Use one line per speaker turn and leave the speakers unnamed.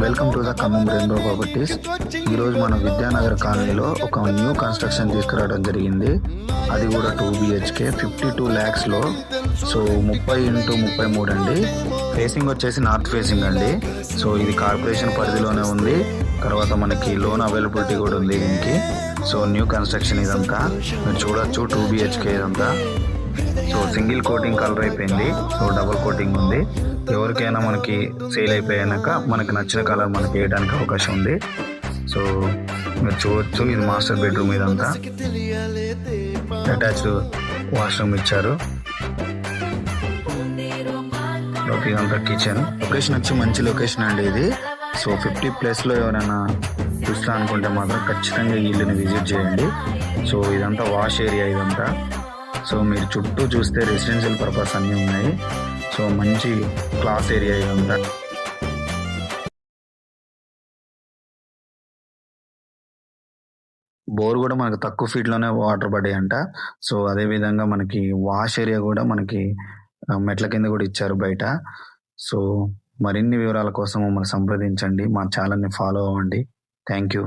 Welcome to the Khammam rainbow properties. ఈరోజు మన విద్యానగర్ కాలనీలో ఒక న్యూ కన్స్ట్రక్షన్ తీసుకురావడం జరిగింది. అది కూడా 2 BHK 52 lakhsలో. సో 30x33 అండి. ఫేసింగ్ వచ్చేసి నార్త్ ఫేసింగ్ అండి. సో ఇది కార్పొరేషన్ పరిధిలోనే ఉంది. తర్వాత మనకి లోన్ అవైలబిలిటీ కూడా ఉంది దీనికి. సో న్యూ కన్స్ట్రక్షన్ ఇదంతా మీరు చూడొచ్చు. 2 BHK ఇదంతా. సో సింగిల్ కోటింగ్ కలర్ అయిపోయింది. సో డబుల్ కోటింగ్ ఉంది. ఎవరికైనా మనకి సేల్ అయిపోయాక మనకి నచ్చిన కలర్ మనకి వేయడానికి అవకాశం ఉంది. సో మీరు చూడొచ్చు. ఇది మాస్టర్ బెడ్రూమ్ ఇదంతా. అటాచ్డ్ వాష్రూమ్ ఇచ్చారు. ఇదంతా కిచెన్. లొకేషన్ వచ్చి మంచి లొకేషన్ అండి ఇది. సో 50+ ఎవరైనా చూస్తా అనుకుంటే మాత్రం ఖచ్చితంగా ఈ ఇల్లుని విజిట్ చేయండి. సో ఇదంతా వాష్ ఏరియా ఇదంతా. సో మీరు చుట్టూ చూస్తే రెసిడెన్షియల్ పర్పస్ అన్నీ ఉన్నాయి. సో మంచి క్లాస్ ఏరియా ఇదంతా. బోర్ కూడా మనకు తక్కువ ఫీట్లోనే వాటర్ పడ్డాయంట. సో అదేవిధంగా మనకి వాష్ ఏరియా కూడా మనకి మెట్ల కింద కూడా ఇచ్చారు బయట. సో మరిన్ని వివరాల కోసం మమ్మల్ని సంప్రదించండి. మా ఛానల్ని ఫాలో అవ్వండి. Thank you.